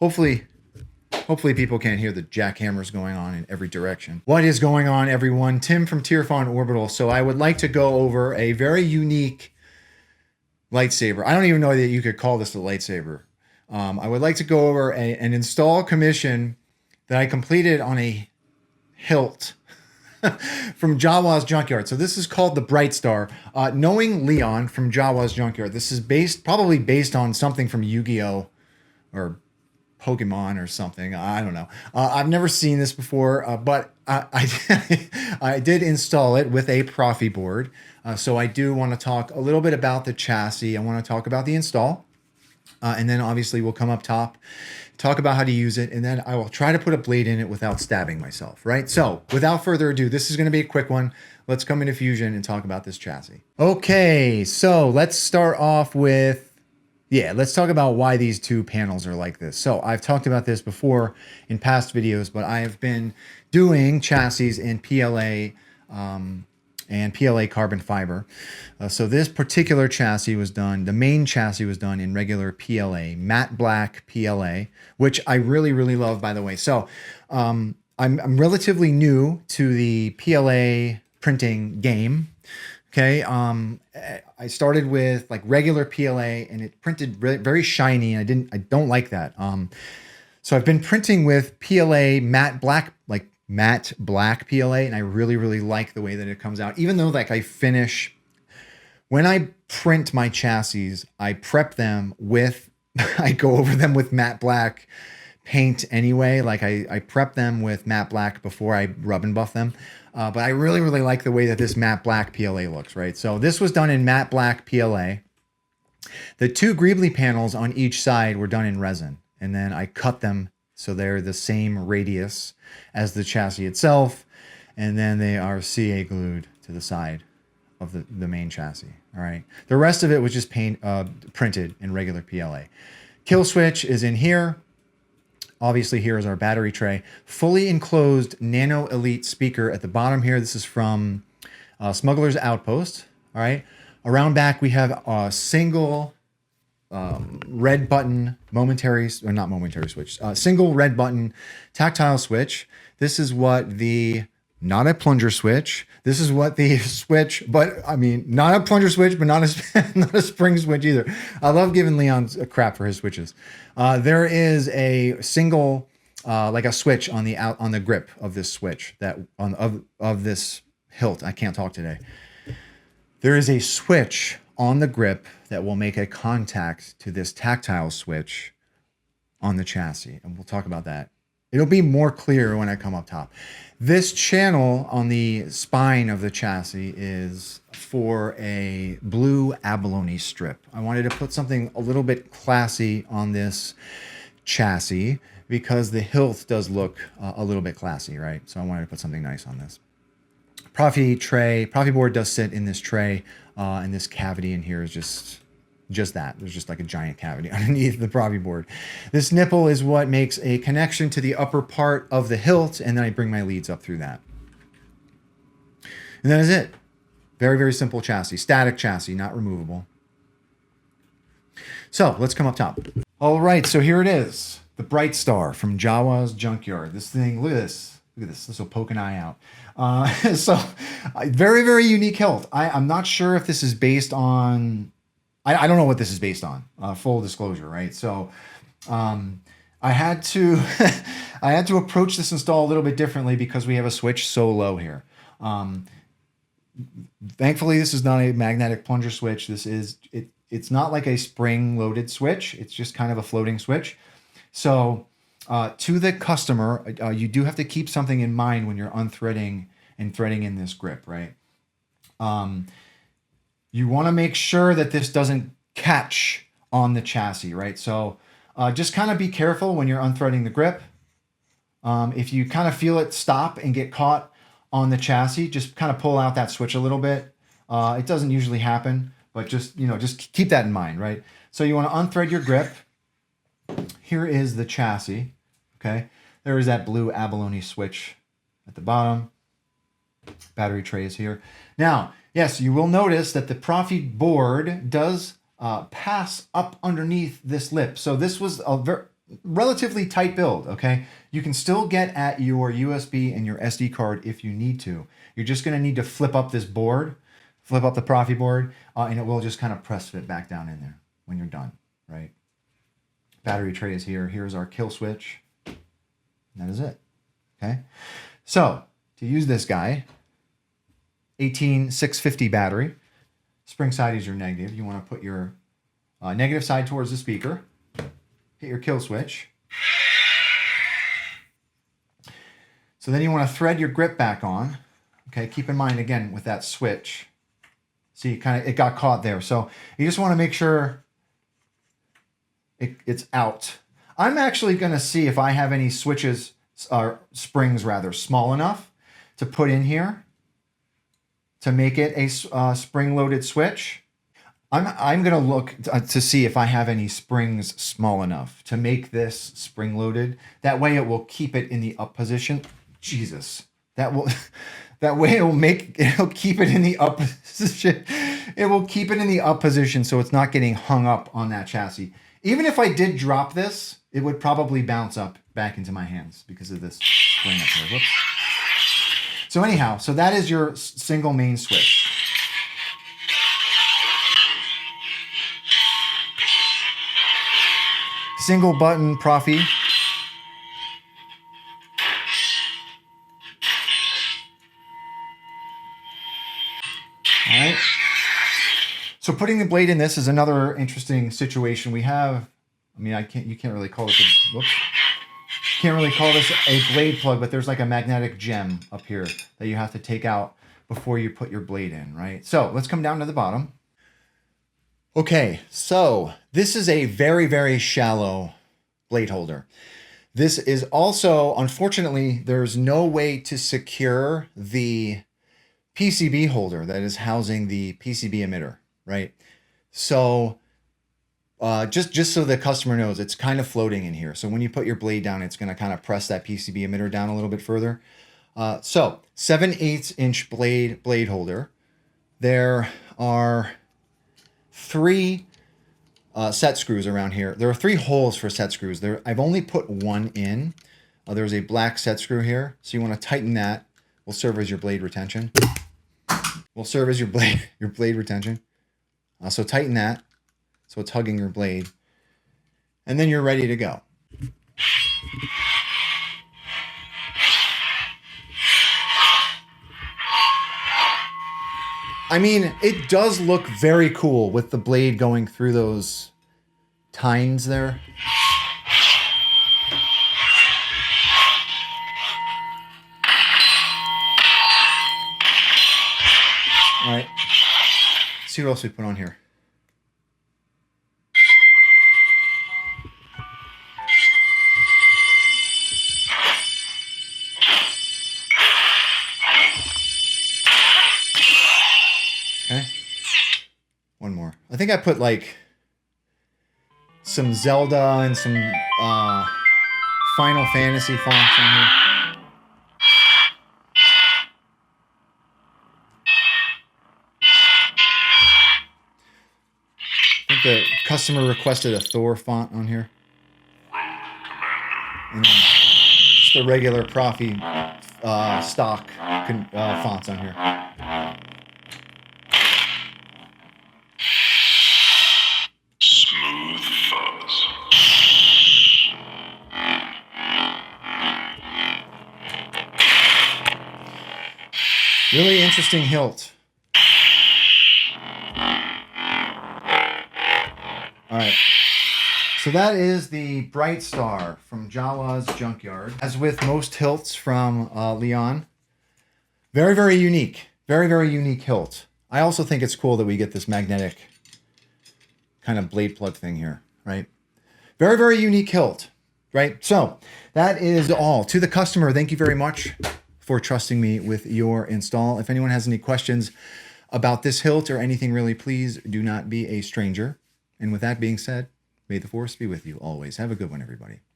Hopefully people can't hear the jackhammers going on in every direction. What is going on, everyone? Tim from Tierfon Orbital. So I would like to go over a very unique lightsaber. I don't even know that you could call this a lightsaber. I would like to go over an install commission that I completed on a Hilt from Jawas Junkyard. So this is called the Bright Star. Knowing Leon from Jawas Junkyard, this is probably based on something from Yu-Gi-Oh! Or Pokemon or something. I don't know. I've never seen this before, but I did install it with a Proffie board. So I do want to talk a little bit about the chassis. I want to talk about the install. And then obviously we'll come up top, talk about how to use it, and then I will try to put a blade in it without stabbing myself, right? So without further ado, this is going to be a quick one. Let's come into Fusion and talk about this chassis. Okay, so let's start off with let's talk about why these two panels are like this. So I've talked about this before in past videos, but I have been doing chassis in PLA and PLA carbon fiber. So this particular chassis was done, the main chassis was done in regular PLA, matte black PLA, which I really, really love, by the way. So I'm relatively new to the PLA printing game. Okay, I started with like regular PLA and it printed very shiny. And I don't like that. So I've been printing with PLA matte black, like matte black PLA, and I really, really like the way that it comes out. Even though like when I print my chassis, I prep them with, I go over them with matte black paint anyway. Like I prep them with matte black before I rub and buff them. But I really, really like the way that this matte black PLA looks, right? So this was done in matte black PLA. The two greebly panels on each side were done in resin. And then I cut them so they're the same radius as the chassis itself. And then they are CA glued to the side of the main chassis, all right? The rest of it was just printed in regular PLA. Kill switch is in here. Obviously, here is our battery tray. Fully enclosed Nano Elite speaker at the bottom here. This is from Smugglers Outpost. All right. Around back, we have a single red button single red button tactile switch. This is what not a plunger switch. This is what the switch, but I mean, not a plunger switch, but not a spring switch either. I love giving Leon a crap for his switches. There is a single, like a switch on the grip of this switch of this hilt. I can't talk today. There is a switch on the grip that will make a contact to this tactile switch on the chassis, and we'll talk about that. It'll be more clear when I come up top. This channel on the spine of the chassis is for a blue abalone strip. I wanted to put something a little bit classy on this chassis because the hilt does look a little bit classy, right? So I wanted to put something nice on this. Proffie board does sit in this tray, and this cavity in here is just that. There's just like a giant cavity underneath the Proffie board. This nipple is what makes a connection to the upper part of the hilt, and then I bring my leads up through that. And that is it. Very, very simple chassis. Static chassis, not removable. So let's come up top. All right, so here it is. The Bright Star from Jawas Junkyard. This thing, look at this. Look at this. This will poke an eye out. Very, very unique hilt. I'm not sure if this is based on... I don't know what this is based on, full disclosure, right? So I had to approach this install a little bit differently because we have a switch so low here. Thankfully, this is not a magnetic plunger switch. It's not like a spring-loaded switch. It's just kind of a floating switch. So to the customer, you do have to keep something in mind when you're unthreading and threading in this grip, right? You want to make sure that this doesn't catch on the chassis, right? So just kind of be careful when you're unthreading the grip. If you kind of feel it stop and get caught on the chassis, just kind of pull out that switch a little bit. It doesn't usually happen, but just keep that in mind, right? So you want to unthread your grip. Here is the chassis, okay? There is that blue abalone switch at the bottom. Battery tray is here. Now, yes, you will notice that the Proffie board does pass up underneath this lip. So this was relatively tight build, okay? You can still get at your USB and your SD card if you need to. You're just gonna need to flip up this board, flip up the Proffie board, and it will just kind of press fit back down in there when you're done, right? Battery tray is here. Here's our kill switch. And that is it, okay? So to use this guy, 18650 battery, spring side is your negative. You wanna put your negative side towards the speaker. Hit your kill switch. So then you want to thread your grip back on. Okay, keep in mind again with that switch. See, it got caught there. So you just want to make sure it's out. I'm actually going to see if I have any switches, or springs rather, small enough to put in here to make it a spring-loaded switch. I'm going to look to see if I have any springs small enough to make this spring loaded. That way it will keep it in the up position. Jesus. That way it'll keep it in the up position. It will keep it in the up position so it's not getting hung up on that chassis. Even if I did drop this, it would probably bounce up back into my hands because of this spring up here. Whoops. So anyhow, so that is your single main switch. Single button Proffie. All right. So putting the blade in this is another interesting situation. We have, I mean, you can't really call this a blade plug, but there's like a magnetic gem up here that you have to take out before you put your blade in, right? So let's come down to the bottom. Okay, so this is a very, very shallow blade holder. This is also, unfortunately, there's no way to secure the PCB holder that is housing the PCB emitter, right? So just so the customer knows, it's kind of floating in here. So when you put your blade down, it's going to kind of press that PCB emitter down a little bit further. So 7/8 inch blade holder. There are 3 set screws around here. There are 3 holes for set screws. I've only put 1 in. There's a black set screw here. So you want to tighten that. Will serve as your blade retention. Will serve as your blade retention. So tighten that so it's hugging your blade. And then you're ready to go. I mean, it does look very cool with the blade going through those tines there. All right, let's see what else we put on here. Okay, one more. I think I put like some Zelda and some Final Fantasy fonts on here. I think the customer requested a Thor font on here. And then just the regular Proffie stock fonts on here. Smooth fuzz. Really interesting hilt. All right, so that is the Bright Star from Jawas Junkyard. As with most hilts from Leon, very, very unique. Very, very unique hilt. I also think it's cool that we get this magnetic kind of blade plug thing here, right? Very, very unique hilt, right? So that is all. To the customer, thank you very much for trusting me with your install. If anyone has any questions about this hilt or anything really, please do not be a stranger. And with that being said, may the force be with you always. Have a good one, everybody.